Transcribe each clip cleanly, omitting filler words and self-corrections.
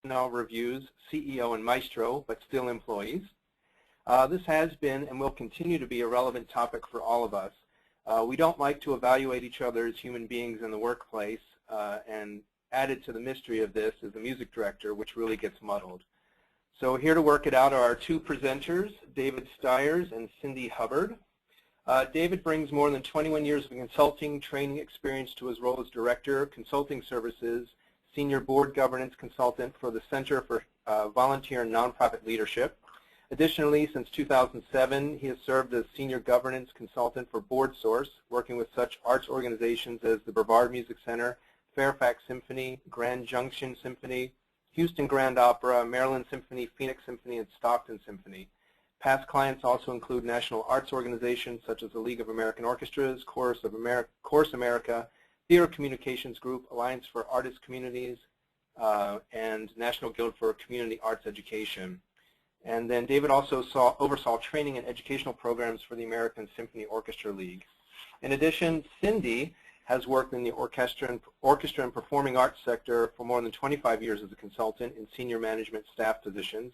personnel reviews, CEO and Maestro, but still employees. This has been and will continue to be a relevant topic for all of us. We don't like to evaluate each other as human beings in the workplace, and added to the mystery of this is the music director, which really gets muddled. So here to work it out are our two presenters, David Stiers and Cindy Hubbard. David brings more than 21 years of consulting training experience to his role as Director, Consulting Services, Senior Board Governance Consultant for the Center for Volunteer and Nonprofit Leadership. Additionally, since 2007, he has served as Senior Governance Consultant for BoardSource, working with such arts organizations as the Brevard Music Center, Fairfax Symphony, Grand Junction Symphony, Houston Grand Opera, Maryland Symphony, Phoenix Symphony, and Stockton Symphony. Past clients also include national arts organizations such as the League of American Orchestras, Chorus America, Theater Communications Group, Alliance for Artist Communities, and National Guild for Community Arts Education. And then David also oversaw training and educational programs for the American Symphony Orchestra League. In addition, Cindy has worked in the orchestra and performing arts sector for more than 25 years as a consultant in senior management staff positions.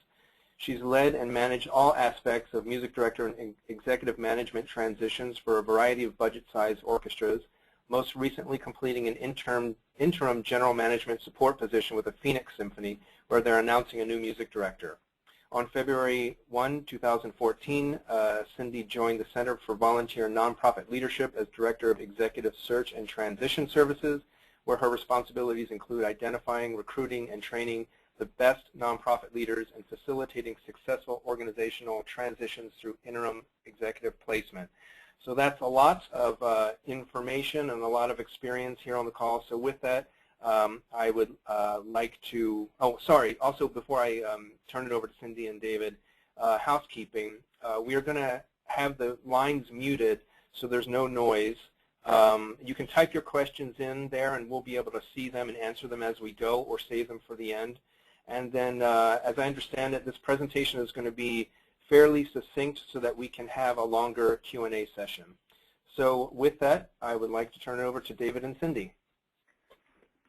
She's led and managed all aspects of music director and executive management transitions for a variety of budget-sized orchestras, most recently completing an interim general management support position with the Phoenix Symphony, where they're announcing a new music director. On February 1, 2014, Cindy joined the Center for Volunteer and Nonprofit Leadership as Director of Executive Search and Transition Services, where her responsibilities include identifying, recruiting, and training the best nonprofit leaders and facilitating successful organizational transitions through interim executive placement. So that's a lot of information and a lot of experience here on the call. So with that, I would like to, also before I turn it over to Cindy and David, housekeeping. We are going to have the lines muted so there's no noise. You can type your questions in there and we'll be able to see them and answer them as we go or save them for the end. And then, as I understand it, this presentation is going to be fairly succinct so that we can have a longer Q&A session. So with that, I would like to turn it over to David and Cindy.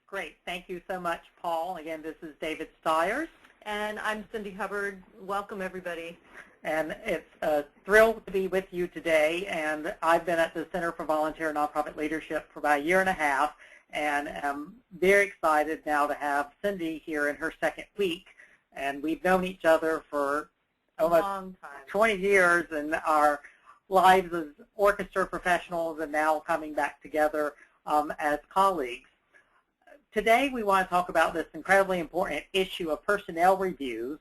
Great. Thank you so much, Paul. Again, this is David Stiers. And I'm Cindy Hubbard. Welcome, everybody. And it's a thrill to be with you today. And I've been at the Center for Volunteer and Nonprofit Leadership for about a year and a half, and am very excited now to have Cindy here in her second week. And we've known each other for almost 20 years in our lives as orchestra professionals and now coming back together as colleagues. Today we want to talk about this incredibly important issue of personnel reviews,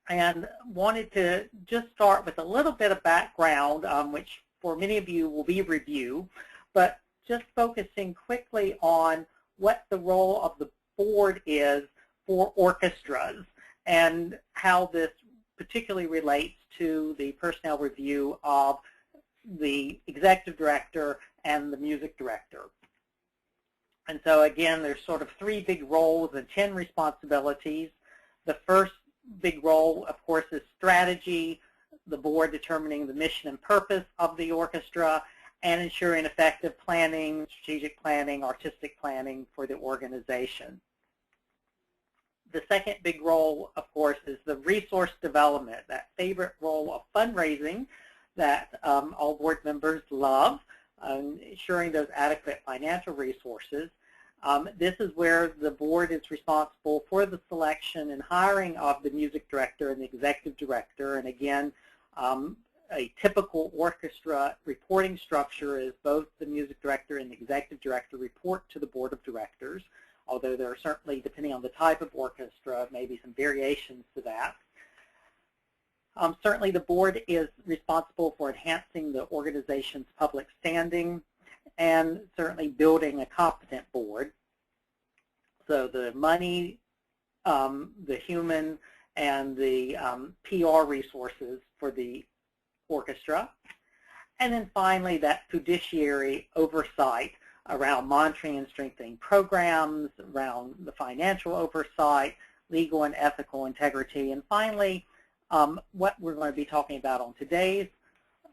and wanted to just start with a little bit of background, which for many of you will be review, but just focusing quickly on what the role of the board is for orchestras and how this particularly relates to the personnel review of the executive director and the music director. And so again, there's sort of 3 big roles and 10 responsibilities. The first big role, of course, is strategy, the board determining the mission and purpose of the orchestra, and ensuring effective planning, strategic planning, artistic planning for the organization. The second big role, of course, is the resource development, that favorite role of fundraising that all board members love. Ensuring those adequate financial resources. This is where the board is responsible for the selection and hiring of the music director and the executive director. And again, a typical orchestra reporting structure is both the music director and the executive director report to the board of directors, although there are certainly, depending on the type of orchestra, maybe some variations to that. Certainly the board is responsible for enhancing the organization's public standing and certainly building a competent board. So the money, the human, and the PR resources for the orchestra. And then finally that fiduciary oversight around monitoring and strengthening programs, around the financial oversight, legal and ethical integrity, and finally, what we're going to be talking about on today's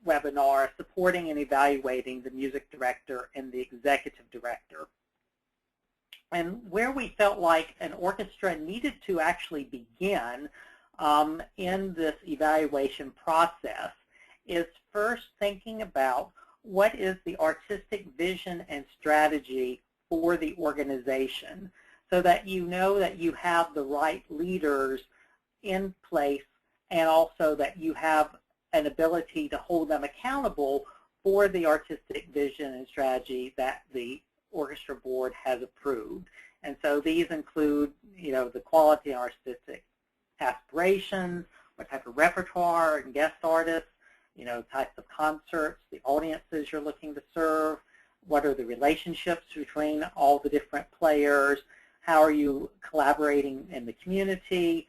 webinar, supporting and evaluating the music director and the executive director. And where we felt like an orchestra needed to actually begin in this evaluation process is first thinking about what is the artistic vision and strategy for the organization, so that you know that you have the right leaders in place, and also that you have an ability to hold them accountable for the artistic vision and strategy that the orchestra board has approved. And so these include, the quality and artistic aspirations, what type of repertoire and guest artists, types of concerts, the audiences you're looking to serve, what are the relationships between all the different players, how are you collaborating in the community,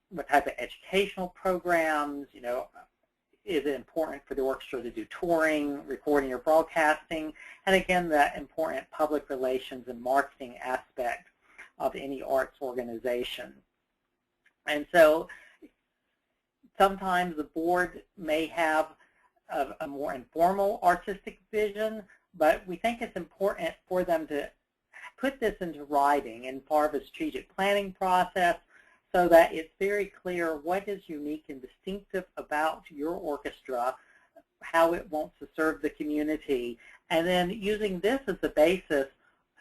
what type of educational programs, is it important for the orchestra to do touring, recording, or broadcasting, and again, that important public relations and marketing aspect of any arts organization. And so sometimes the board may have a more informal artistic vision, but we think it's important for them to put this into writing in part of a strategic planning process, so that it's very clear what is unique and distinctive about your orchestra, how it wants to serve the community, and then using this as the basis,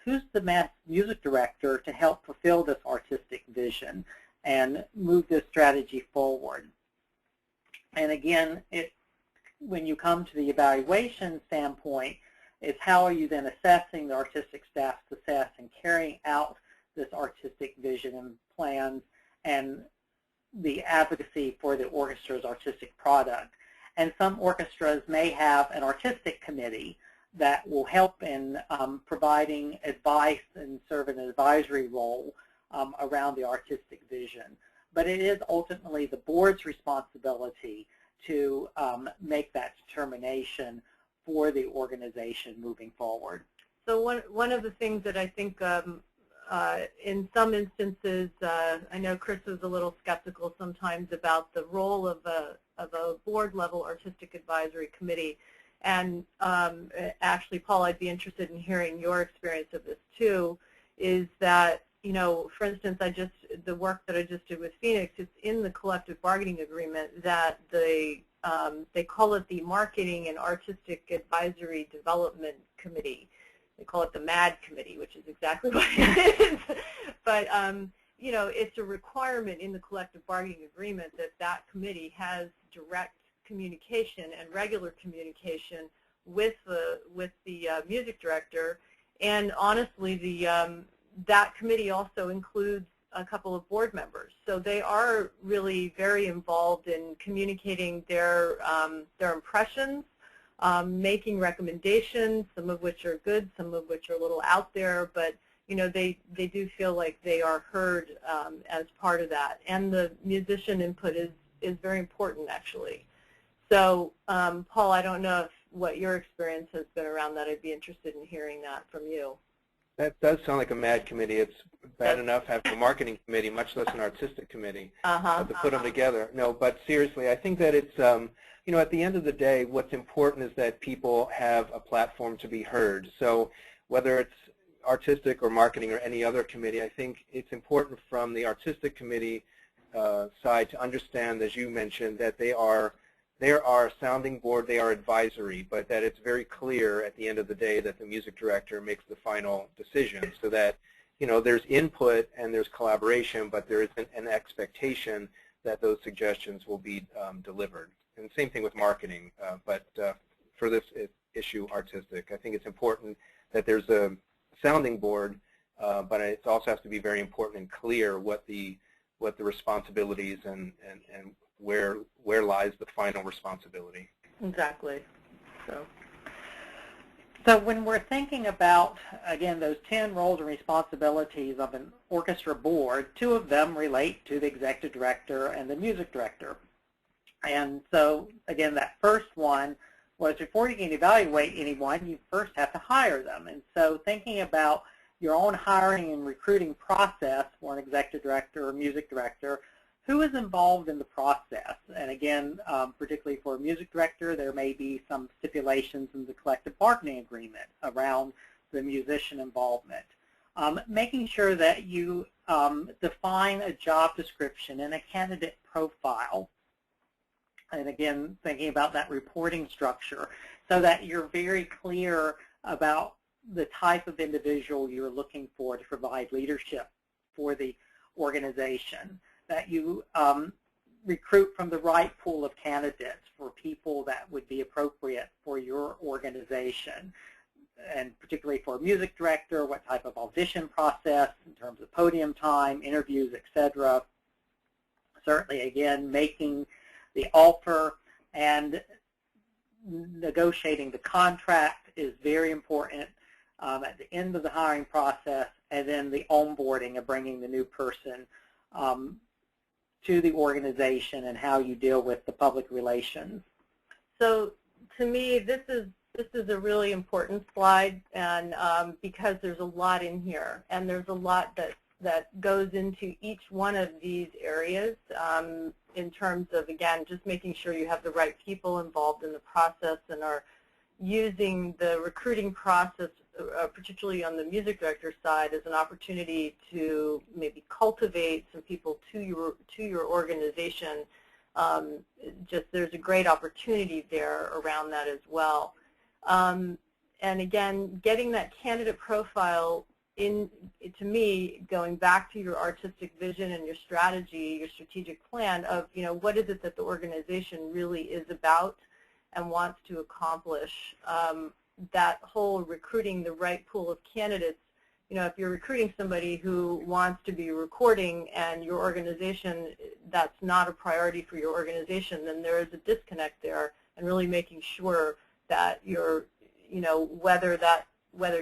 who's the music director to help fulfill this artistic vision and move this strategy forward. And again, when you come to the evaluation standpoint, is how are you then assessing the artistic staff's success in carrying out this artistic vision and plans and the advocacy for the orchestra's artistic product. And some orchestras may have an artistic committee that will help in providing advice and serve an advisory role around the artistic vision. But it is ultimately the board's responsibility to make that determination for the organization moving forward. So one of the things that I think in some instances, I know Chris was a little skeptical sometimes about the role of a board-level artistic advisory committee. And actually, Paul, I'd be interested in hearing your experience of this too, is that, for instance, the work that I just did with Phoenix, it's in the collective bargaining agreement that they call it the Marketing and Artistic Advisory Development Committee. They call it the MAD committee, which is exactly what it is. But, it's a requirement in the collective bargaining agreement that that committee has direct communication and regular communication with the music director. And honestly, that committee also includes a couple of board members. So they are really very involved in communicating their impressions, making recommendations, some of which are good, some of which are a little out there, but they do feel like they are heard as part of that. And the musician input is very important, actually. So, Paul, I don't know what your experience has been around that. I'd be interested in hearing that from you. That does sound like a MAD committee. It's bad enough having a marketing committee, much less an artistic committee, to put them together. No, but seriously, I think that it's, at the end of the day, what's important is that people have a platform to be heard. So whether it's artistic or marketing or any other committee, I think it's important from the artistic committee side to understand, as you mentioned, that they are a sounding board, they are advisory, but that it's very clear at the end of the day that the music director makes the final decision, so that there's input and there's collaboration, but there isn't an expectation that those suggestions will be delivered. And same thing with marketing, but for this issue, artistic, I think it's important that there's a sounding board, but it also has to be very important and clear what the responsibilities and where lies the final responsibility. Exactly. So when we're thinking about, again, those 10 roles and responsibilities of an orchestra board, 2 of them relate to the executive director and the music director. And so, again, that first one was before you can evaluate anyone, you first have to hire them. And so thinking about your own hiring and recruiting process for an executive director or music director, who is involved in the process? And again, particularly for a music director, there may be some stipulations in the collective bargaining agreement around the musician involvement. Making sure that you define a job description and a candidate profile. And again, thinking about that reporting structure so that you're very clear about the type of individual you're looking for to provide leadership for the organization, that you recruit from the right pool of candidates for people that would be appropriate for your organization, and particularly for a music director, what type of audition process in terms of podium time, interviews, etc. Certainly, again, making the offer and negotiating the contract is very important at the end of the hiring process, and then the onboarding of bringing the new person to the organization and how you deal with the public relations. So to me, this is a really important slide, and because there's a lot in here, and there's a lot that goes into each one of these areas in terms of, again, just making sure you have the right people involved in the process and are using the recruiting process, particularly on the music director side, as an opportunity to maybe cultivate some people to your organization. Just there's a great opportunity there around that as well. And again, getting that candidate profile in, to me, going back to your artistic vision and your strategy, your strategic plan of, you know, what is it that the organization really is about and wants to accomplish. That whole recruiting the right pool of candidates, you know, if you're recruiting somebody who wants to be recording and your organization, that's not a priority for your organization, then there is a disconnect there, and really making sure that you're, you know, whether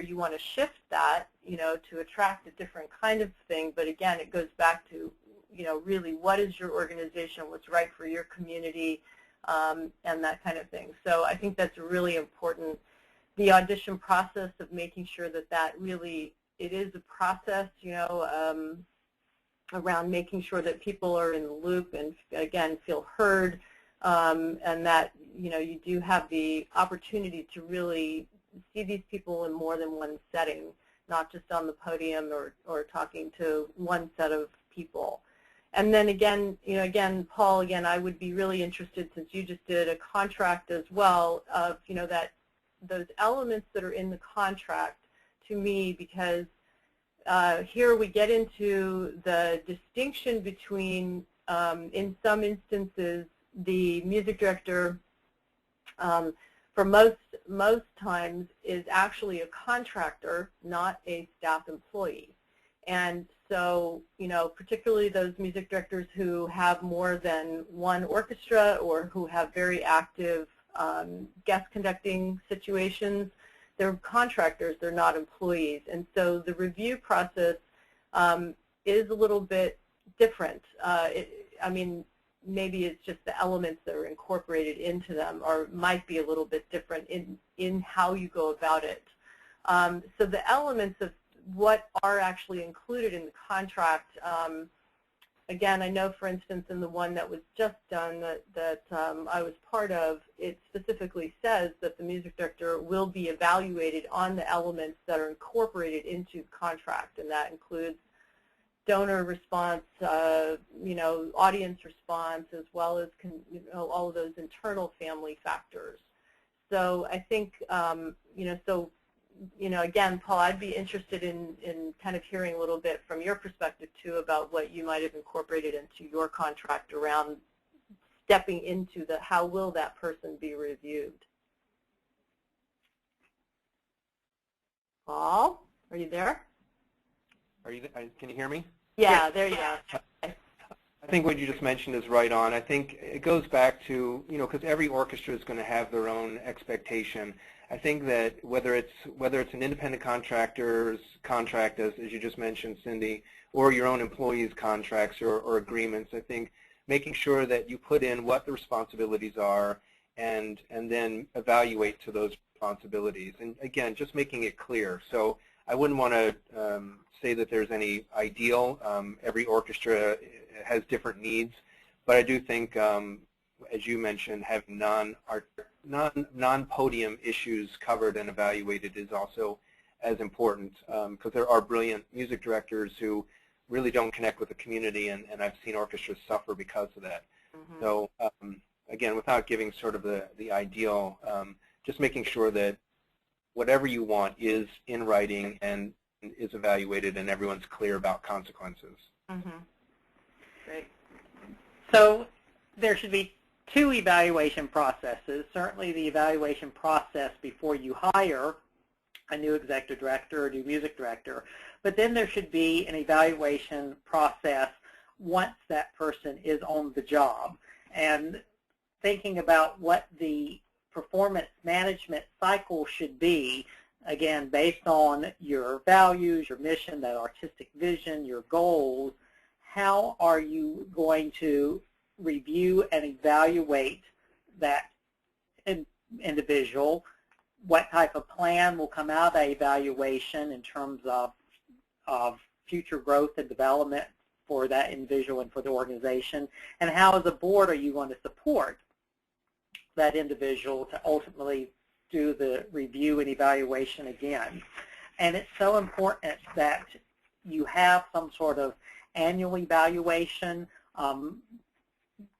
you want to shift that, you know, to attract a different kind of thing. But again, it goes back to, you know, really what is your organization, what's right for your community, and that kind of thing. So I think that's really important. The audition process of making sure that that really, it is a process, you know, around making sure that people are in the loop and, again, feel heard, and that, you know, you do have the opportunity to really see these people in more than one setting, not just on the podium or talking to one set of people. And then again, you know, again, Paul, again, I would be really interested, since you just did a contract as well, of, you know, that those elements that are in the contract to me, because here we get into the distinction between, in some instances, the music director for most times is actually a contractor, not a staff employee. And so, you know, particularly those music directors who have more than one orchestra or who have very active guest conducting situations, they're contractors, they're not employees. And so the review process is a little bit different. I mean, maybe it's just the elements that are incorporated into them, or might be a little bit different in how you go about it. So the elements of what are actually included in the contract, again, I know, for instance, in the one that was just done that I was part of, it specifically says that the music director will be evaluated on the elements that are incorporated into the contract, and that includes donor response, you know, audience response, as well as, you know, all of those internal family factors. So I think, you know, so, you know, again, Paul, I'd be interested in kind of hearing a little bit from your perspective, too, about what you might have incorporated into your contract around stepping into the, how will that person be reviewed? Paul, are you there? Are you? Can you hear me? Yeah, there you go. I think what you just mentioned is right on. I think it goes back to, you know, because every orchestra is going to have their own expectation. I think that whether it's an independent contractor's contract, as you just mentioned, Cindy, or your own employees' contracts or agreements, I think making sure that you put in what the responsibilities are and then evaluate to those responsibilities. And again, just making it clear. So I wouldn't want to say that there's any ideal. Every orchestra has different needs, but I do think, as you mentioned, having non-podium issues covered and evaluated is also as important, because there are brilliant music directors who really don't connect with the community, and I've seen orchestras suffer because of that. Mm-hmm. So again, without giving sort of the ideal, just making sure that whatever you want is in writing and is evaluated and everyone's clear about consequences. Mm-hmm. Great. So there should be two evaluation processes. Certainly the evaluation process before you hire a new executive director or new music director, but then there should be an evaluation process once that person is on the job. And thinking about what the performance management cycle should be, again, based on your values, your mission, that artistic vision, your goals, how are you going to review and evaluate that individual? What type of plan will come out of that evaluation in terms of future growth and development for that individual and for the organization? And how, as a board, are you going to support that individual to ultimately do the review and evaluation again? And it's so important that you have some sort of annual evaluation.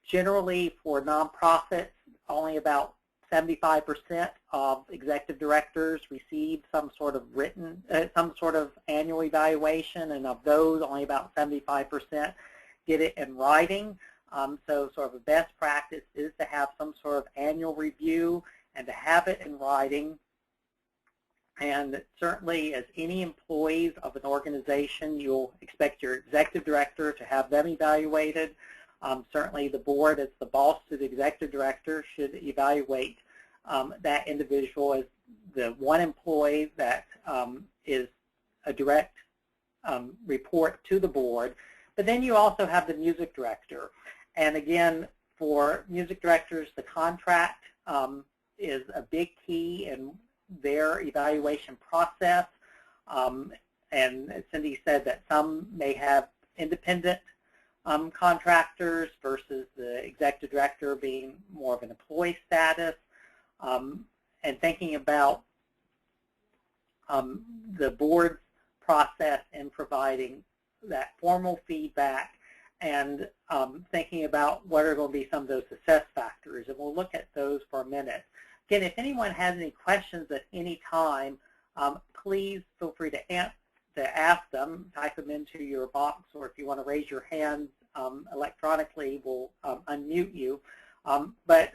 Generally, for nonprofits, only about 75% of executive directors receive some sort of annual evaluation, and of those, only about 75% get it in writing. So sort of a best practice is to have some sort of annual review and to have it in writing. And certainly, as any employees of an organization, you'll expect your executive director to have them evaluated. Certainly, the board, as the boss to the executive director, should evaluate that individual as the one employee that is a direct report to the board. But then you also have the music director. And again, for music directors, the contract is a big key in their evaluation process. And as Cindy said, that some may have independent contractors versus the executive director being more of an employee status, and thinking about the board's process in providing that formal feedback, and thinking about what are going to be some of those success factors. And we'll look at those for a minute. Again, if anyone has any questions at any time, please feel free to ask them, type them into your box, or if you want to raise your hand electronically, we'll unmute you. But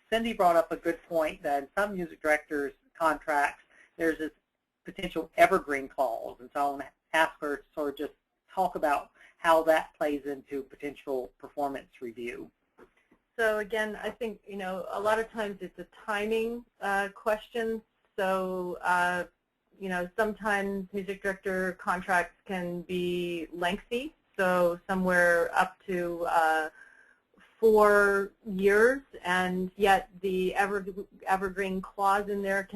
Cindy brought up a good point that in some music directors' contracts, there's this potential evergreen clause. And so I want to ask her to sort of just talk about how that plays into potential performance review. So again, I think, a lot of times it's a timing question. So, sometimes music director contracts can be lengthy, so somewhere up to 4 years, and yet the evergreen clause in there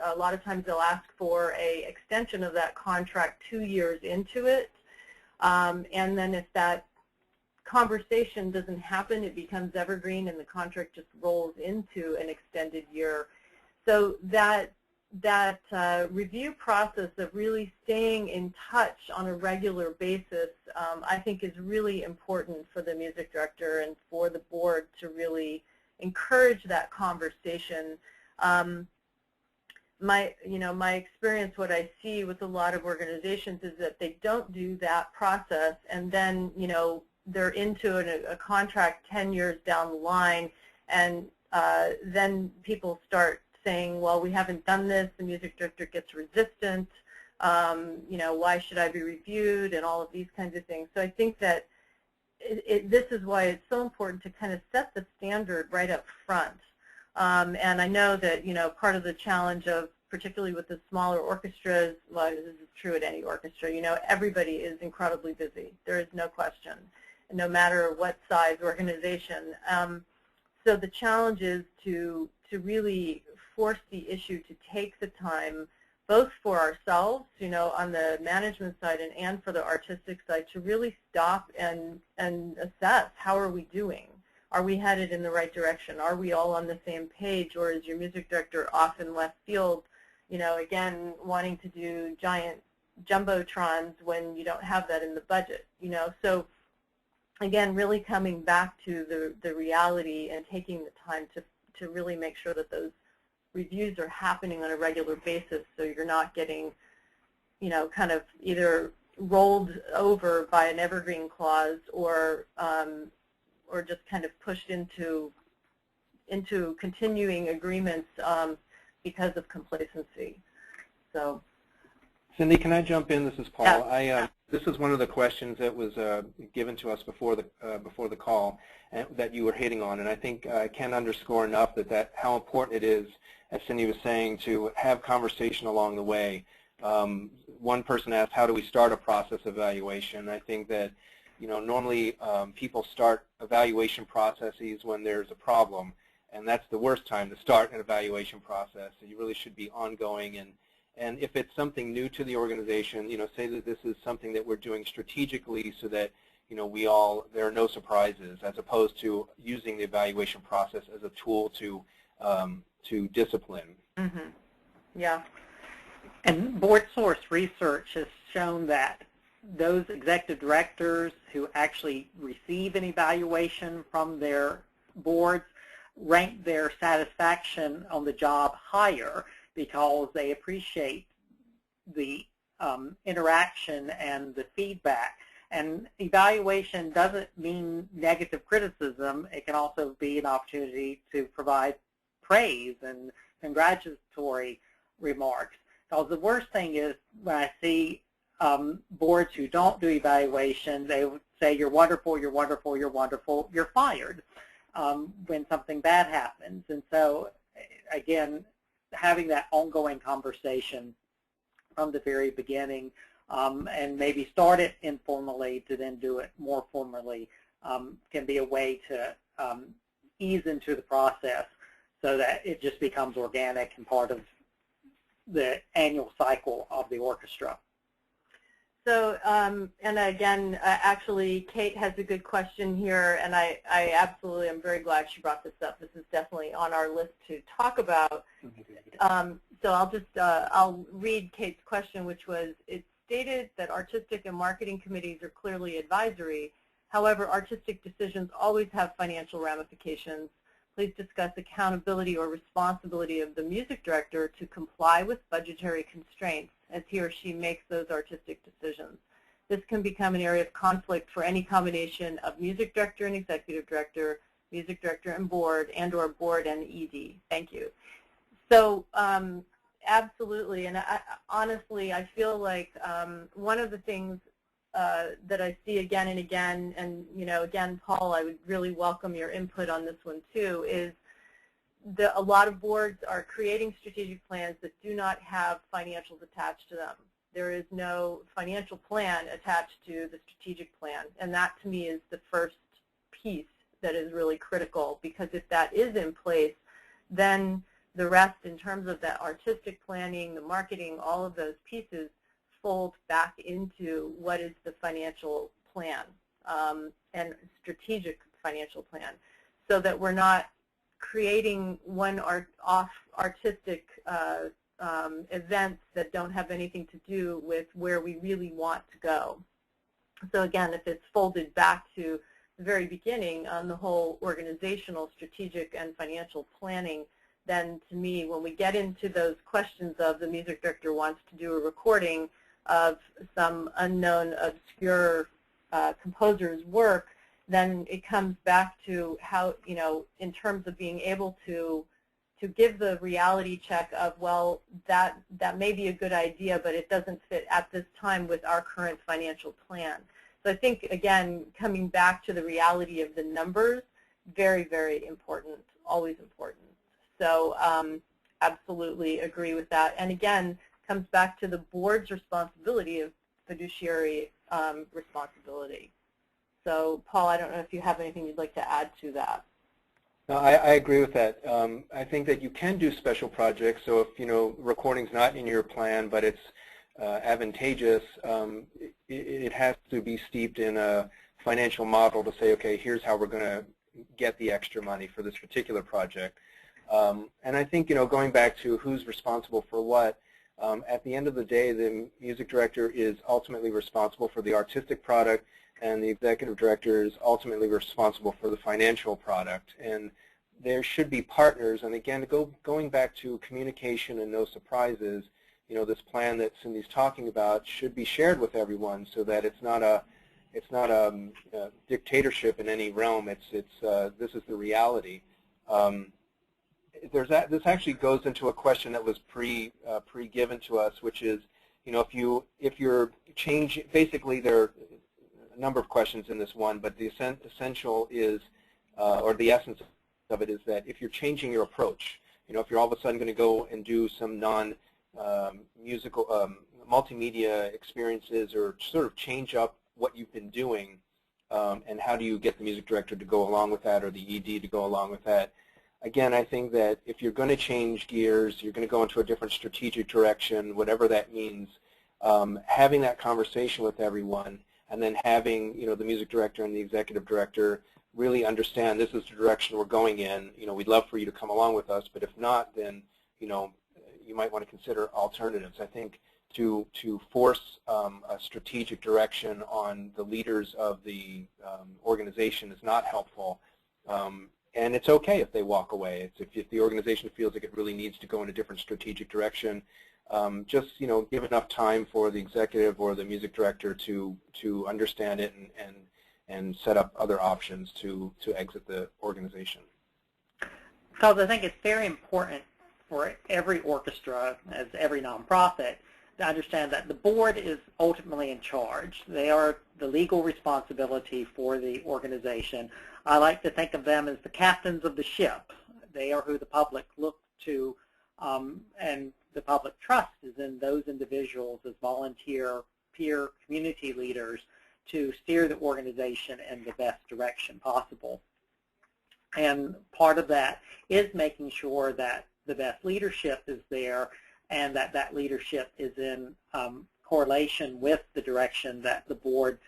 a lot of times they'll ask for a extension of that contract 2 years into it, and then if that conversation doesn't happen, it becomes evergreen and the contract just rolls into an extended year. So that review process of really staying in touch on a regular basis, I think is really important for the music director and for the board to really encourage that conversation. My experience, what I see with a lot of organizations is that they don't do that process, and then, they're into a contract 10 years down the line, and then people start saying, well, we haven't done this, the music director gets resistant, why should I be reviewed, and all of these kinds of things. So I think that this is why it's so important to kind of set the standard right up front. And I know that, part of the challenge of, particularly with the smaller orchestras, well, this is true at any orchestra, everybody is incredibly busy. There is no question, no matter what size organization. So the challenge is to really force the issue to take the time, both for ourselves, on the management side and for the artistic side, to really stop and assess, how are we doing? Are we headed in the right direction? Are we all on the same page, or is your music director off in left field, again, wanting to do giant jumbotrons when you don't have that in the budget, So again, really coming back to the reality and taking the time to really make sure that those reviews are happening on a regular basis, so you're not getting, kind of either rolled over by an evergreen clause or just kind of pushed into continuing agreements because of complacency. So, Cindy, can I jump in? This is Paul. Yeah. This is one of the questions that was given to us before the call that you were hitting on, and I think I can't underscore enough that how important it is, as Cindy was saying, to have conversation along the way. One person asked, how do we start a process evaluation? I think that normally people start evaluation processes when there's a problem, and that's the worst time to start an evaluation process. So you really should be ongoing, and if it's something new to the organization, say that this is something that we're doing strategically so that there are no surprises, as opposed to using the evaluation process as a tool to discipline. Mm-hmm. Yeah. And board source research has shown that those executive directors who actually receive an evaluation from their boards rank their satisfaction on the job higher because they appreciate the interaction and the feedback. And evaluation doesn't mean negative criticism. It can also be an opportunity to provide praise and congratulatory remarks. Because the worst thing is when I see boards who don't do evaluation, they would say, you're wonderful, you're wonderful, you're wonderful, you're fired when something bad happens. And so, again, having that ongoing conversation from the very beginning and maybe start it informally to then do it more formally can be a way to ease into the process so that it just becomes organic and part of the annual cycle of the orchestra. So, and again, actually, Kate has a good question here, and I absolutely am very glad she brought this up. This is definitely on our list to talk about. So I'll read Kate's question, which was, it's stated that artistic and marketing committees are clearly advisory. However, artistic decisions always have financial ramifications. Please discuss accountability or responsibility of the music director to comply with budgetary constraints as he or she makes those artistic decisions. This can become an area of conflict for any combination of music director and executive director, music director and board, and/or board and ED. Thank you. So absolutely, and honestly, I feel like one of the things that I see again and again, and again, Paul, I would really welcome your input on this one too, is a lot of boards are creating strategic plans that do not have financials attached to them. There is no financial plan attached to the strategic plan, and that to me is the first piece that is really critical, because if that is in place, then the rest in terms of that artistic planning, the marketing, all of those pieces fold back into what is the financial plan and strategic financial plan, so that we're not creating one-off artistic events that don't have anything to do with where we really want to go. So again, if it's folded back to the very beginning on the whole organizational, strategic, and financial planning, then to me, when we get into those questions of the music director wants to do a recording of some unknown, obscure composer's work, then it comes back to how, in terms of being able to give the reality check of, well, that may be a good idea, but it doesn't fit at this time with our current financial plan. So I think, again, coming back to the reality of the numbers, very, very important, always important. So absolutely agree with that. And again, comes back to the board's responsibility of fiduciary responsibility. So, Paul, I don't know if you have anything you'd like to add to that. No, I agree with that. I think that you can do special projects. So if recording's not in your plan, but it's advantageous, it has to be steeped in a financial model to say, okay, here's how we're going to get the extra money for this particular project. And I think, going back to who's responsible for what, at the end of the day, the music director is ultimately responsible for the artistic product, and the executive director is ultimately responsible for the financial product. And there should be partners. And again, going back to communication and no surprises, this plan that Cindy's talking about should be shared with everyone, so that it's not a dictatorship in any realm. This is the reality. This actually goes into a question that was pre-given to us, which is, if you're changing, basically there are a number of questions in this one, but the essential is, or the essence of it is that if you're changing your approach, if you're all of a sudden going to go and do some non-musical multimedia experiences, or sort of change up what you've been doing, and how do you get the music director to go along with that, or the ED to go along with that. Again, I think that if you're going to change gears, you're going to go into a different strategic direction, whatever that means, having that conversation with everyone, and then having the music director and the executive director really understand this is the direction we're going in. We'd love for you to come along with us, but if not, then you might want to consider alternatives. I think to force a strategic direction on the leaders of the organization is not helpful. And it's okay if they walk away. If the organization feels like it really needs to go in a different strategic direction, just give enough time for the executive or the music director to understand it and set up other options to exit the organization. Because I think it's very important for every orchestra, as every nonprofit, to understand that the board is ultimately in charge. They are the legal responsibility for the organization. I like to think of them as the captains of the ship. They are who the public looks to, and the public trust is in those individuals as volunteer, peer, community leaders to steer the organization in the best direction possible. And part of that is making sure that the best leadership is there, and that leadership is in correlation with the direction that the board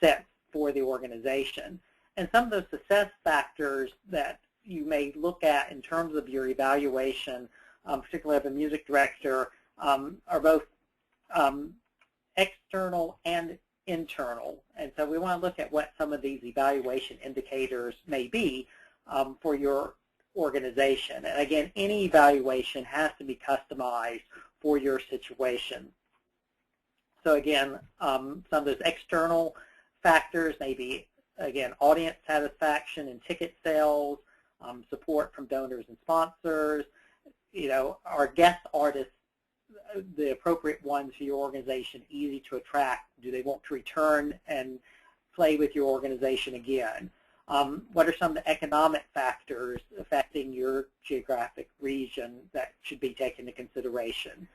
sets for the organization. And some of those success factors that you may look at in terms of your evaluation, particularly of a music director, are both external and internal. And so we want to look at what some of these evaluation indicators may be for your organization. And again, any evaluation has to be customized for your situation. So again, some of those external factors may be, again, audience satisfaction and ticket sales, support from donors and sponsors. Are guest artists the appropriate ones for your organization, easy to attract? Do they want to return and play with your organization again? What are some of the economic factors affecting your geographic region that should be taken into consideration?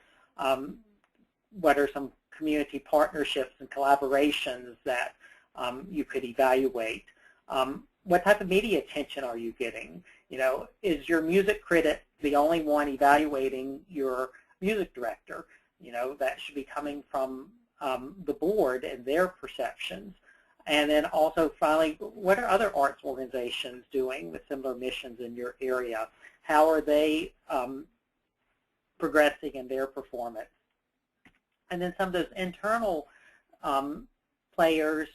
What are some community partnerships and collaborations that you could evaluate? What type of media attention are you getting? Is your music critic the only one evaluating your music director? That should be coming from the board and their perceptions. And then also, finally, what are other arts organizations doing with similar missions in your area? How are they progressing in their performance? And then some of those internal players,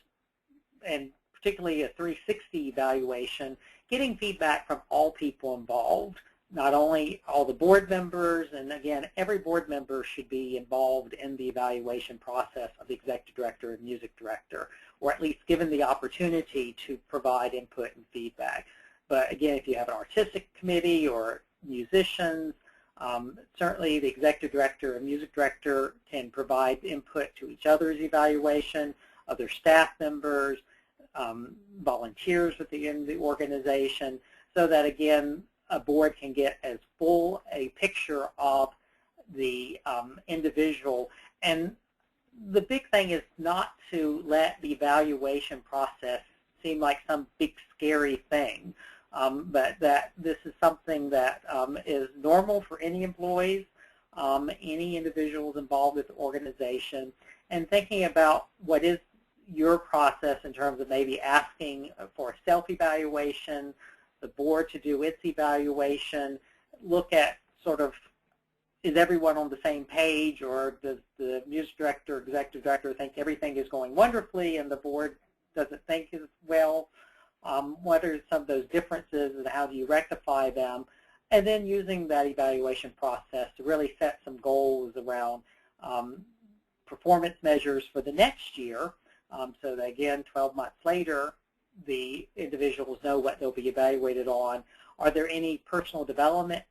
and particularly a 360 evaluation, getting feedback from all people involved, not only all the board members, and again, every board member should be involved in the evaluation process of the executive director and music director, or at least given the opportunity to provide input and feedback. But again, if you have an artistic committee or musicians, certainly the executive director and music director can provide input to each other's evaluation, other staff members, volunteers within the organization, so that again, a board can get as full a picture of the individual. And the big thing is not to let the evaluation process seem like some big scary thing, but that this is something that is normal for any employees, any individuals involved with the organization, and thinking about what is your process in terms of maybe asking for a self-evaluation, the board to do its evaluation, look at sort of, is everyone on the same page, or does the music director, executive director think everything is going wonderfully and the board doesn't think as well? What are some of those differences and how do you rectify them? And then using that evaluation process to really set some goals around performance measures for the next year, so that again, 12 months later, the individuals know what they'll be evaluated on. Are there any personal development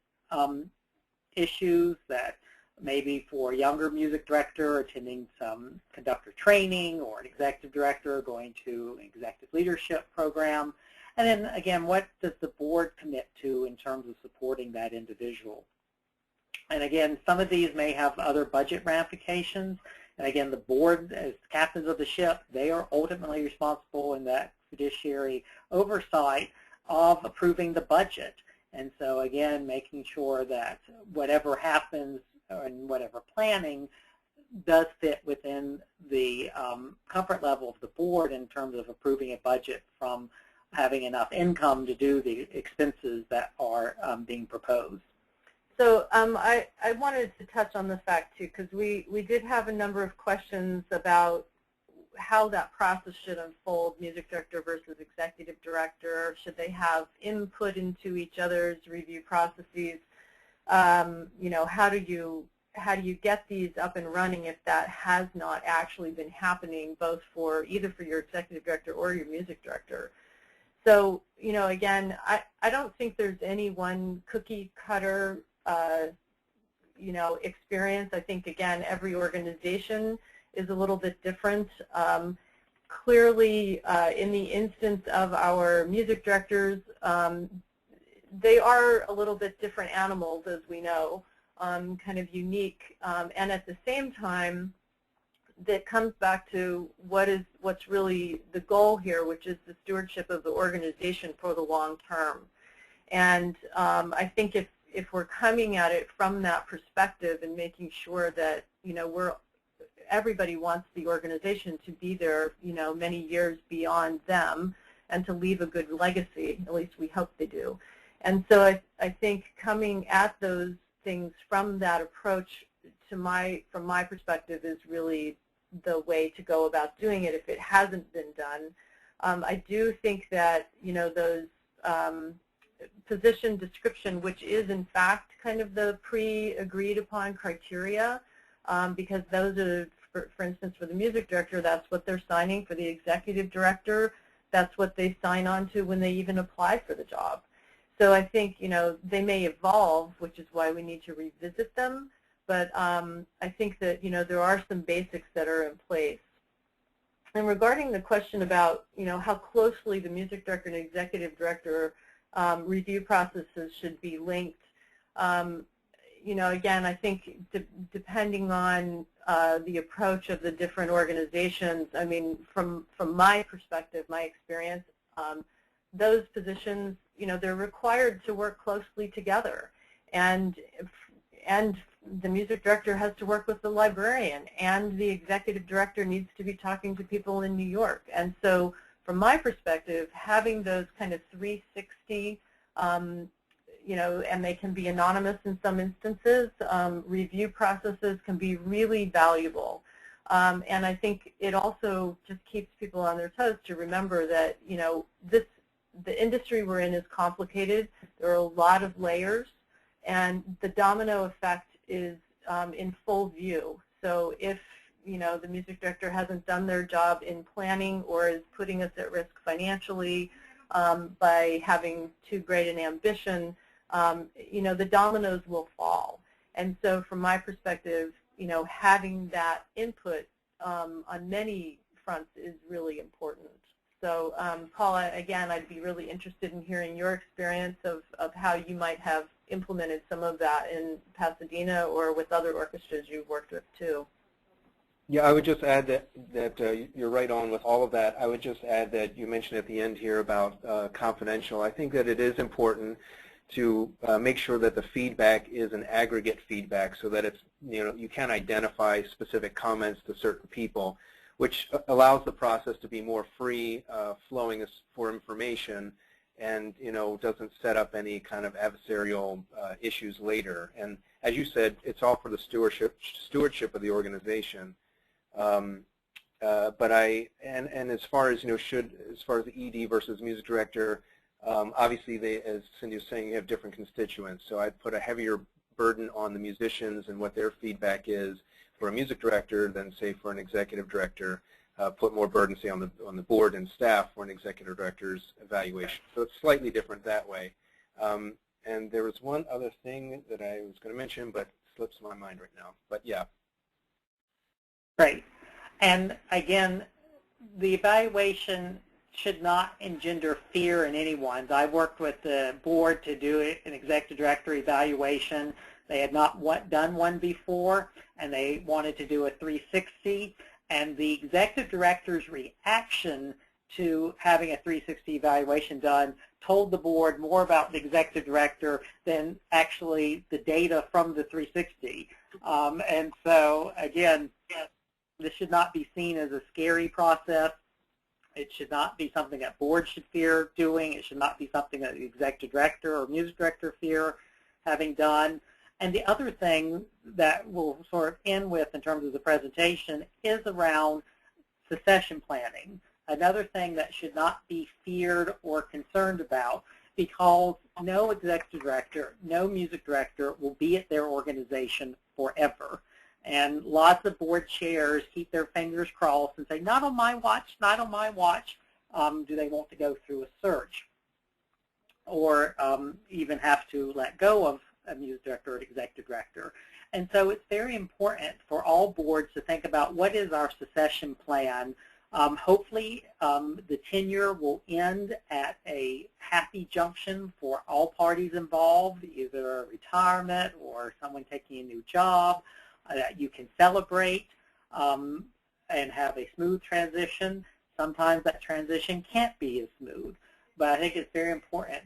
issues that maybe for a younger music director attending some conductor training, or an executive director going to an executive leadership program? And then again, what does the board commit to in terms of supporting that individual? And again, some of these may have other budget ramifications. And again, the board, as captains of the ship, they are ultimately responsible in that fiduciary oversight of approving the budget. And so again, making sure that whatever happens and whatever planning does fit within the comfort level of the board in terms of approving a budget from having enough income to do the expenses that are being proposed. So I wanted to touch on the fact too, because we did have a number of questions about how that process should unfold, music director versus executive director. Should they have input into each other's review processes? You know, how do you get these up and running if that has not actually been happening, both for either for your executive director or your music director? So, you know, again, I don't think there's any one cookie cutter you know, experience. I think, again, every organization is a little bit different. Clearly, in the instance of our music directors, they are a little bit different animals, as we know, kind of unique. And at the same time, that comes back to what's really the goal here, which is the stewardship of the organization for the long term. And I think if we're coming at it from that perspective and making sure that, you know, everybody wants the organization to be there, you know, many years beyond them and to leave a good legacy, at least we hope they do. And so I think coming at those things from that approach from my perspective is really the way to go about doing it if it hasn't been done. I do think that, you know, those position description, which is in fact kind of the pre-agreed upon criteria, because those are, for instance, for the music director, that's what they're signing. For the executive director, that's what they sign on to when they even apply for the job. So I think, you know, they may evolve, which is why we need to revisit them. But I think that, you know, there are some basics that are in place. And regarding the question about, you know, how closely the music director and executive director review processes should be linked, you know, again, I think depending on the approach of the different organizations, I mean, from my perspective, my experience, those positions, you know, they're required to work closely together. And the music director has to work with the librarian, and the executive director needs to be talking to people in New York. And so from my perspective, having those kind of 360, you know, and they can be anonymous in some instances, review processes can be really valuable. And I think it also just keeps people on their toes to remember that, you know, the industry we're in is complicated. There are a lot of layers, and the domino effect is in full view. So if, you know, the music director hasn't done their job in planning or is putting us at risk financially by having too great an ambition, you know, the dominoes will fall. And so from my perspective, you know, having that input on many fronts is really important. So Paula, again, I'd be really interested in hearing your experience of how you might have implemented some of that in Pasadena or with other orchestras you've worked with too. Yeah, I would just add that you're right on with all of that. I would just add that you mentioned at the end here about confidential. I think that it is important to make sure that the feedback is an aggregate feedback, so that it's, you know, you can identify specific comments to certain people, which allows the process to be more free flowing for information, and doesn't set up any kind of adversarial issues later. And as you said, it's all for the stewardship of the organization. But as far as as far as the ED versus music director, obviously as Cindy was saying, you have different constituents. So I'd put a heavier burden on the musicians and what their feedback is for a music director than say for an executive director. Put more burden say on the board and staff for an executive director's evaluation. So it's slightly different that way. And there was one other thing that I was going to mention, but it slips my mind right now. But yeah. Great. And again, the evaluation should not engender fear in anyone. I worked with the board to do an executive director evaluation. They had not done one before, and they wanted to do a 360. And the executive director's reaction to having a 360 evaluation done told the board more about the executive director than actually the data from the 360. And so, again, this should not be seen as a scary process. It should not be something that boards should fear doing. It should not be something that the executive director or music director fear having done. And the other thing that we'll sort of end with in terms of the presentation is around succession planning. Another thing that should not be feared or concerned about, because no executive director, no music director will be at their organization forever. And lots of board chairs keep their fingers crossed and say, not on my watch, not on my watch. Do they want to go through a search or even have to let go of a music director or executive director? And so it's very important for all boards to think about what is our succession plan. Hopefully the tenure will end at a happy junction for all parties involved, either a retirement or someone taking a new job, that you can celebrate and have a smooth transition. Sometimes that transition can't be as smooth. But I think it's very important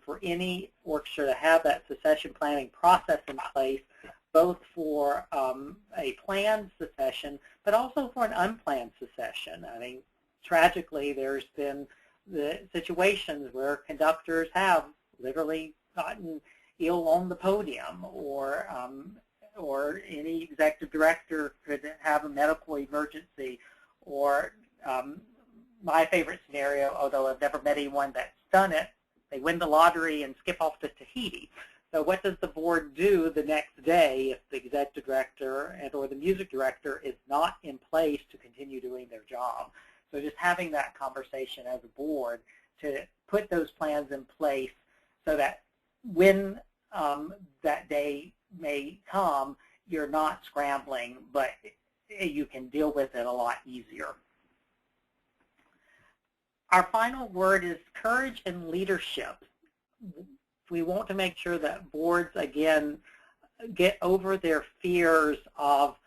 for any orchestra to have that succession planning process in place, both for a planned succession, but also for an unplanned succession. I mean, tragically, there's been the situations where conductors have literally gotten ill on the podium, or any executive director could have a medical emergency, or my favorite scenario, although I've never met anyone that's done it, they win the lottery and skip off to Tahiti. So what does the board do the next day if the executive director and or the music director is not in place to continue doing their job? So just having that conversation as a board to put those plans in place so that when that day may come, you're not scrambling, but you can deal with it a lot easier. Our final word is courage and leadership. We want to make sure that boards, again, get over their fears of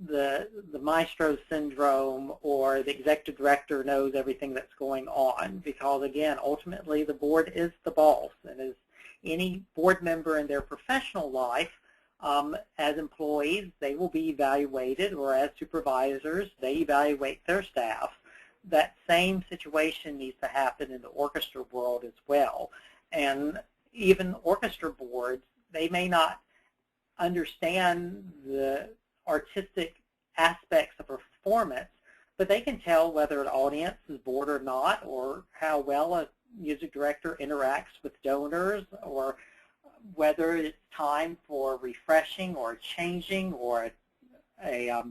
the Maestro syndrome or the executive director knows everything that's going on, because, again, ultimately the board is the boss. And as any board member in their professional life, as employees, they will be evaluated, or as supervisors, they evaluate their staff. That same situation needs to happen in the orchestra world as well. And even orchestra boards, they may not understand the artistic aspects of a performance, but they can tell whether an audience is bored or not, or how well a music director interacts with donors, or whether it's time for refreshing or changing or a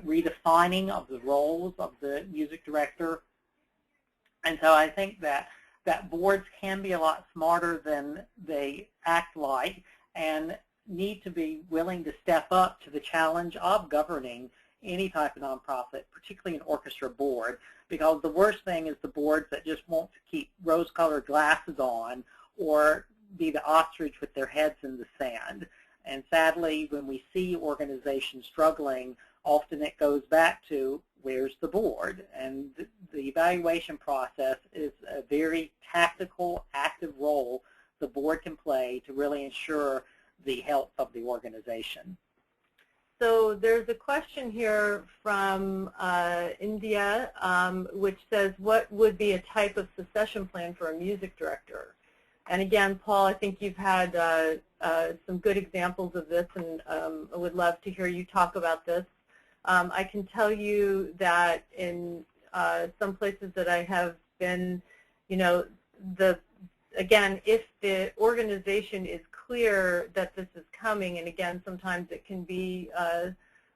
redefining of the roles of the music director. And so I think that boards can be a lot smarter than they act like, and need to be willing to step up to the challenge of governing any type of nonprofit, particularly an orchestra board, because the worst thing is the boards that just want to keep rose-colored glasses on or be the ostrich with their heads in the sand. And sadly, when we see organizations struggling, often it goes back to, where's the board? And the evaluation process is a very tactical, active role the board can play to really ensure the health of the organization. so there's a question here from India, which says, what would be a type of succession plan for a music director? And again, Paul, I think you've had some good examples of this, and I would love to hear you talk about this. I can tell you that in some places that I have been, you know, again, if the organization is clear that this is coming, and again, sometimes it can be a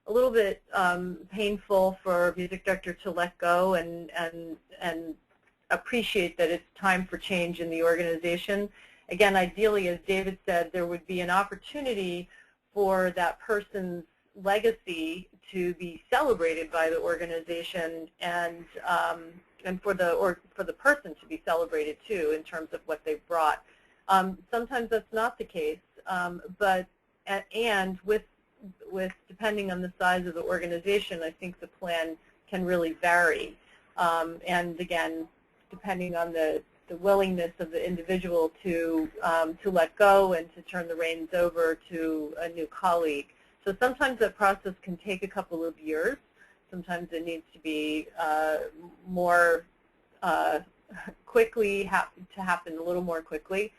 little bit painful for a music director to let go and appreciate that it's time for change in the organization. Again, ideally, as David said, there would be an opportunity for that person's legacy to be celebrated by the organization, and for the person to be celebrated too in terms of what they've brought. Sometimes that's not the case, and with depending on the size of the organization, I think the plan can really vary. And again, depending on the willingness of the individual to let go and to turn the reins over to a new colleague. So sometimes that process can take a couple of years. Sometimes it needs to be more quickly, to happen a little more quickly.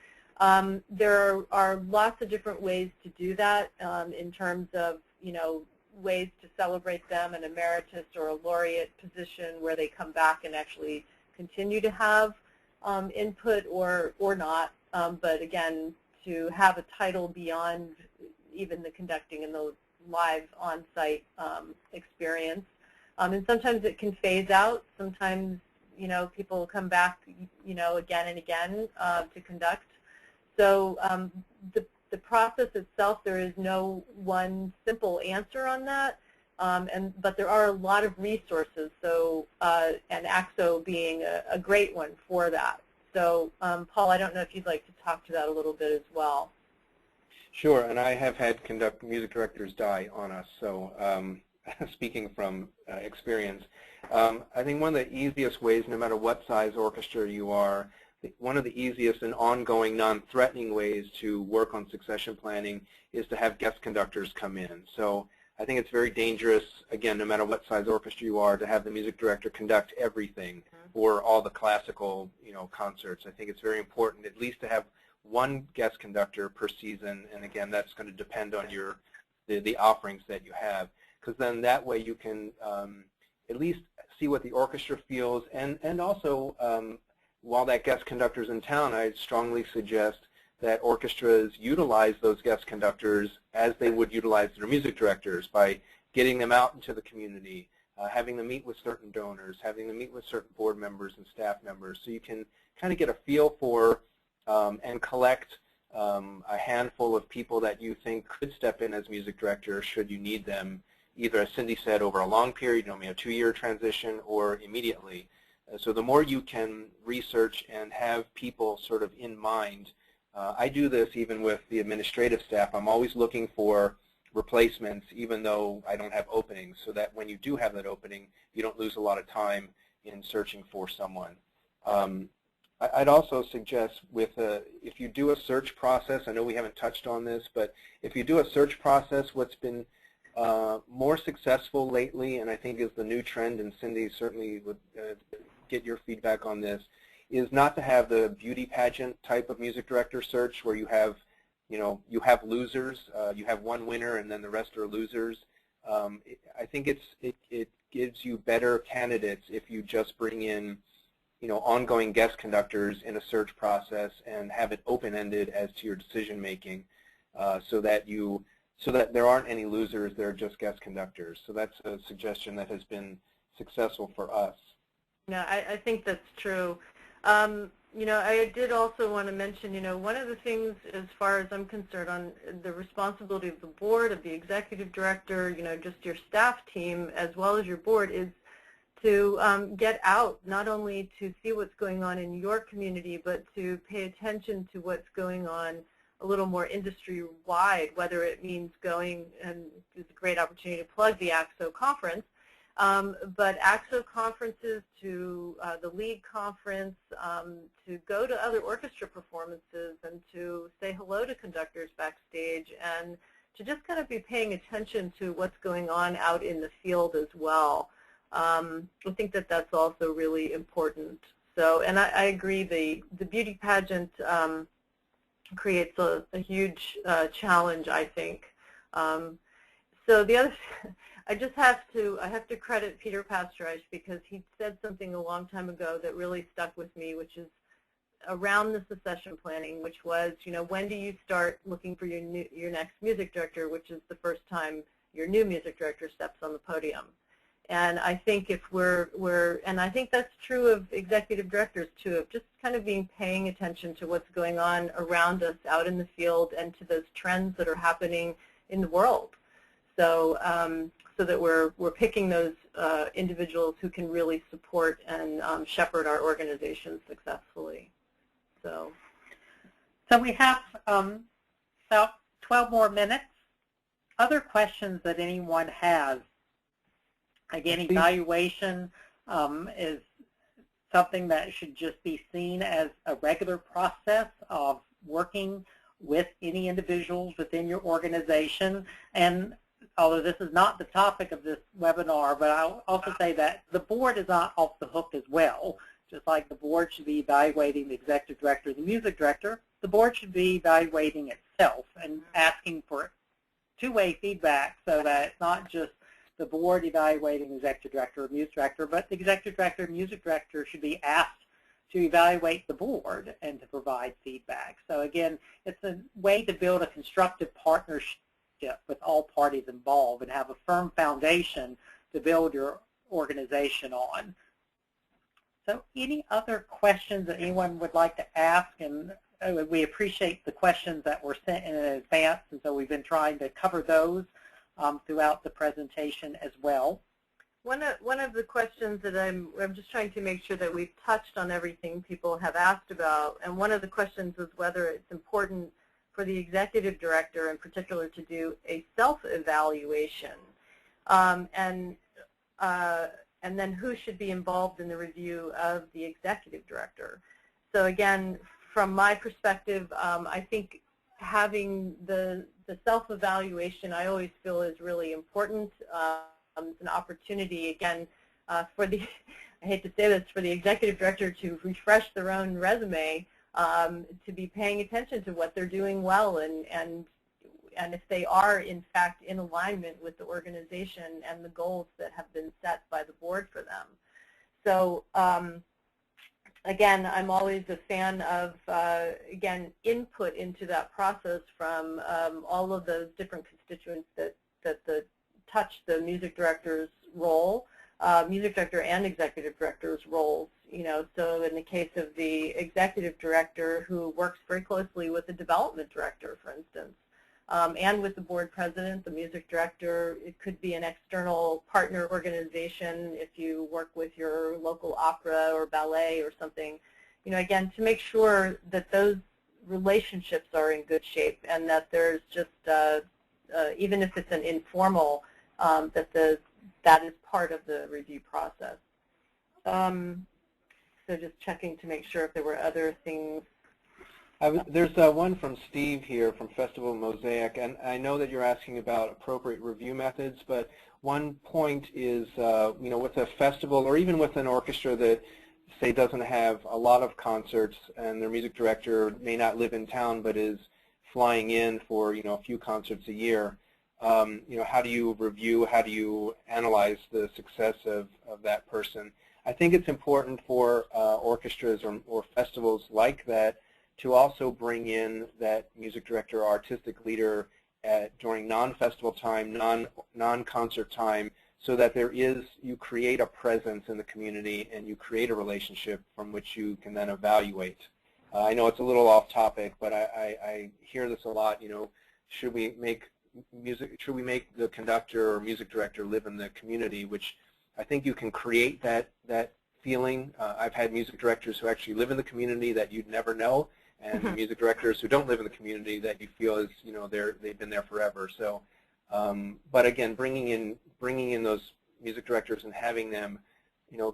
There are lots of different ways to do that in terms of, you know, ways to celebrate them in an emeritus or a laureate position where they come back and actually continue to have input or not. But again, to have a title beyond even the conducting and the live on-site experience. And sometimes it can phase out. Sometimes, you know, people will come back, you know, again and again to conduct. So the process itself, there is no one simple answer on that, but there are a lot of resources. So and AXO being a great one for that. So Paul, I don't know if you'd like to talk to that a little bit as well. Sure, and I have had music directors die on us. So speaking from experience, I think one of the easiest ways, no matter what size orchestra you are, one of the easiest and ongoing non-threatening ways to work on succession planning is to have guest conductors come in. So I think it's very dangerous, again, no matter what size orchestra you are, to have the music director conduct everything or all the classical, you know, concerts. I think it's very important at least to have one guest conductor per season, and again, that's going to depend on the offerings that you have, because then that way you can at least see what the orchestra feels, and also while that guest conductor's in town, I strongly suggest that orchestras utilize those guest conductors as they would utilize their music directors by getting them out into the community, having them meet with certain donors, having them meet with certain board members and staff members, so you can kind of get a feel for and collect a handful of people that you think could step in as music director should you need them, either, as Cindy said, over a long period, you know, maybe a 2-year transition, or immediately. So the more you can research and have people sort of in mind, I do this even with the administrative staff. I'm always looking for replacements even though I don't have openings, so that when you do have that opening, you don't lose a lot of time in searching for someone. I'd also suggest if you do a search process, I know we haven't touched on this, but if you do a search process, what's been more successful lately, and I think is the new trend, and Cindy certainly would get your feedback on this, is not to have the beauty pageant type of music director search where you have, you know, you have losers, you have one winner and then the rest are losers. I think it gives you better candidates if you just bring in, you know, ongoing guest conductors in a search process and have it open-ended as to your decision making, so that there aren't any losers, there are just guest conductors. So that's a suggestion that has been successful for us. Yeah, I think that's true. You know, I did also want to mention, you know, one of the things, as far as I'm concerned, on the responsibility of the board, of the executive director, you know, just your staff team, as well as your board, is to get out, not only to see what's going on in your community, but to pay attention to what's going on a little more industry-wide, whether it means going, and it's a great opportunity to plug the AXO conference, but AXO conferences, to the league conference, to go to other orchestra performances and to say hello to conductors backstage and to just kind of be paying attention to what's going on out in the field as well. I think that that's also really important. So, and I agree, the beauty pageant creates a huge challenge, I think. So the other, I have to credit Peter Pastereich, because he said something a long time ago that really stuck with me, which is around the succession planning, which was, when do you start looking for your next music director, which is the first time your new music director steps on the podium. And I think if and I think that's true of executive directors too, of just kind of paying attention to what's going on around us out in the field and to those trends that are happening in the world. So, so that we're picking those individuals who can really support and shepherd our organizations successfully. So we have about 12 more minutes. Other questions that anyone has? Again, evaluation is something that should just be seen as a regular process of working with any individuals within your organization. And although this is not the topic of this webinar, but I'll also say that the board is not off the hook as well. Just like the board should be evaluating the executive director, the music director, the board should be evaluating itself and asking for two-way feedback, so that it's not just the board evaluating the executive director or music director, but the executive director and music director should be asked to evaluate the board and to provide feedback. So again, it's a way to build a constructive partnership with all parties involved and have a firm foundation to build your organization on. So any other questions that anyone would like to ask? And we appreciate the questions that were sent in advance, and so we've been trying to cover those throughout the presentation as well. One of the questions that I'm just trying to make sure that we've touched on everything people have asked about, and one of the questions is whether it's important for the executive director in particular to do a self-evaluation, and then who should be involved in the review of the executive director. So again, from my perspective, I think having the self-evaluation, I always feel, is really important. It's an opportunity, again, for the, I hate to say this, for the executive director to refresh their own resume, to be paying attention to what they're doing well, and if they are, in fact, in alignment with the organization and the goals that have been set by the board for them. So, again, I'm always a fan of, again, input into that process from all of those different constituents that touch the music director's role, music director and executive director's roles. So in the case of the executive director, who works very closely with the development director, for instance, and with the board president, the music director, it could be an external partner organization if you work with your local opera or ballet or something. Again, to make sure that those relationships are in good shape, and that there's just, even if it's an informal, that is part of the review process. So just checking to make sure if there were other things. There's one from Steve here from Festival Mosaic, and I know that you're asking about appropriate review methods, but one point is, with a festival or even with an orchestra that, say, doesn't have a lot of concerts, and their music director may not live in town but is flying in for, a few concerts a year, how do you review, how do you analyze the success of that person? I think it's important for orchestras or festivals like that to also bring in that music director or artistic leader during non-festival time, non-concert time, so that you create a presence in the community and you create a relationship from which you can then evaluate. I know it's a little off topic, but I hear this a lot. Should we make the conductor or music director live in the community? Which I think you can create that feeling. I've had music directors who actually live in the community that you'd never know, and music directors who don't live in the community that you feel is, they've been there forever. So, but again, bringing in those music directors and having them,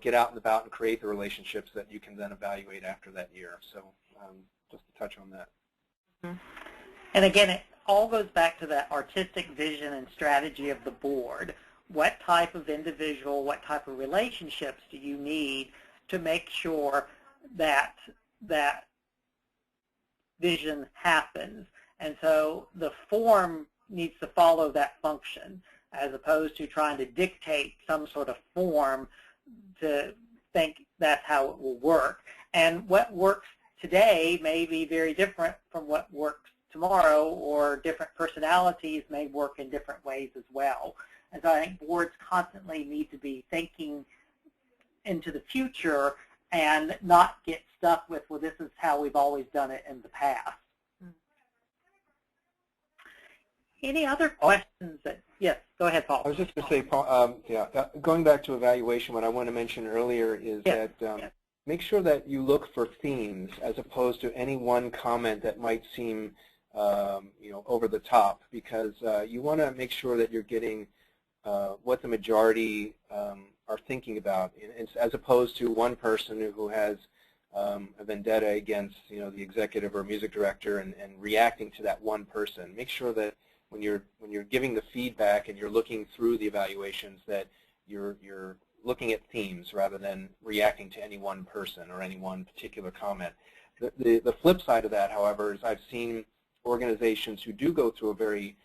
get out and about and create the relationships that you can then evaluate after that year. So, just to touch on that. And again, all goes back to that artistic vision and strategy of the board. What type of individual, what type of relationships do you need to make sure that that vision happens? And so the form needs to follow that function, as opposed to trying to dictate some sort of form to think that's how it will work. And what works today may be very different from what works tomorrow, or different personalities may work in different ways as well. And so I think boards constantly need to be thinking into the future and not get stuck with, well, this is how we've always done it in the past. Any other questions? Yes, go ahead, Paul. I was just going to say, Paul, going back to evaluation, what I want to mention earlier is that make sure that you look for themes as opposed to any one comment that might seem over the top, because you want to make sure that you're getting what the majority are thinking about, as opposed to one person who has a vendetta against the executive or music director and reacting to that one person. Make sure that when you're giving the feedback and you're looking through the evaluations, that you're looking at themes rather than reacting to any one person or any one particular comment. The flip side of that, however, is I've seen organizations who do go through a very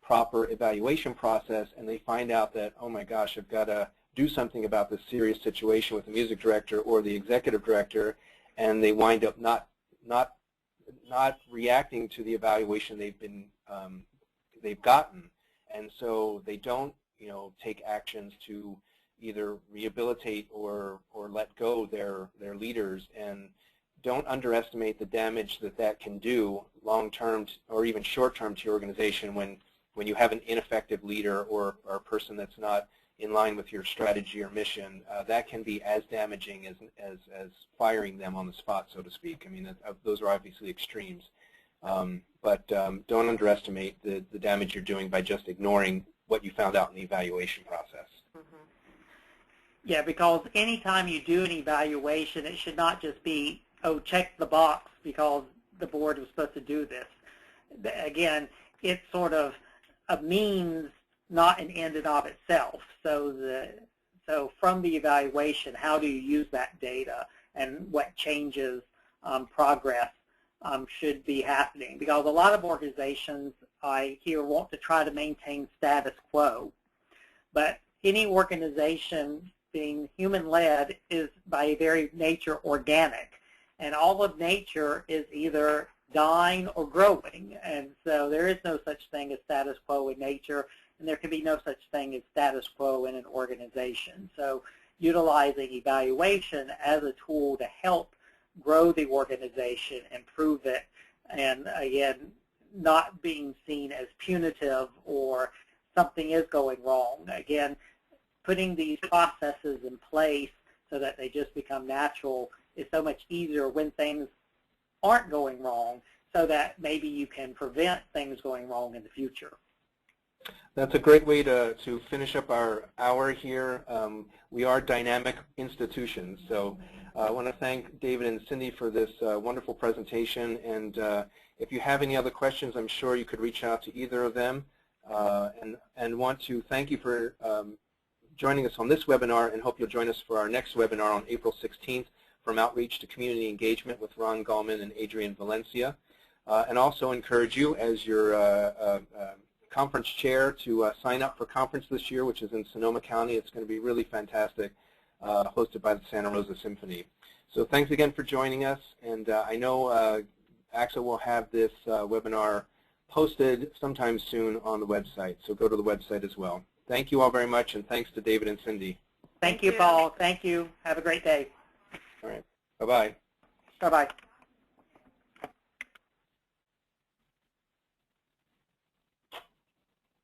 proper evaluation process, and they find out that, oh my gosh, I've got to do something about this serious situation with the music director or the executive director, and they wind up not reacting to the evaluation they've gotten, and so they don't take actions to either rehabilitate or let go their leaders. And don't underestimate the damage that can do long-term or even short-term to your organization when you have an ineffective leader or a person that's not in line with your strategy or mission. That can be as damaging as firing them on the spot, so to speak. I mean, those are obviously extremes. But don't underestimate the damage you're doing by just ignoring what you found out in the evaluation process. Yeah, because anytime you do an evaluation, it should not just be, oh, check the box because the board was supposed to do this. Again, it's sort of a means, not an end in of itself. So from the evaluation, how do you use that data, and what changes, progress should be happening? Because a lot of organizations I hear want to try to maintain status quo, but any organization being human-led is by very nature organic, and all of nature is either dying or growing, and so there is no such thing as status quo in nature, and there can be no such thing as status quo in an organization. So utilizing evaluation as a tool to help grow the organization, improve it, and again, not being seen as punitive or something is going wrong. Again, putting these processes in place so that they just become natural is so much easier when things aren't going wrong, so that maybe you can prevent things going wrong in the future. That's a great way to finish up our hour here. We are dynamic institutions, so I want to thank David and Cindy for this wonderful presentation, and if you have any other questions, I'm sure you could reach out to either of them, and want to thank you for joining us on this webinar, and hope you'll join us for our next webinar on April 16th, from Outreach to Community Engagement with Ron Gallman and Adrian Valencia, and also encourage you as your conference chair to sign up for conference this year, which is in Sonoma County. It's going to be really fantastic, hosted by the Santa Rosa Symphony. So thanks again for joining us, and I know AXA will have this webinar posted sometime soon on the website, so go to the website as well. Thank you all very much, and thanks to David and Cindy. Thank you, Paul. Thank you. Have a great day. All right. Bye-bye. Bye-bye.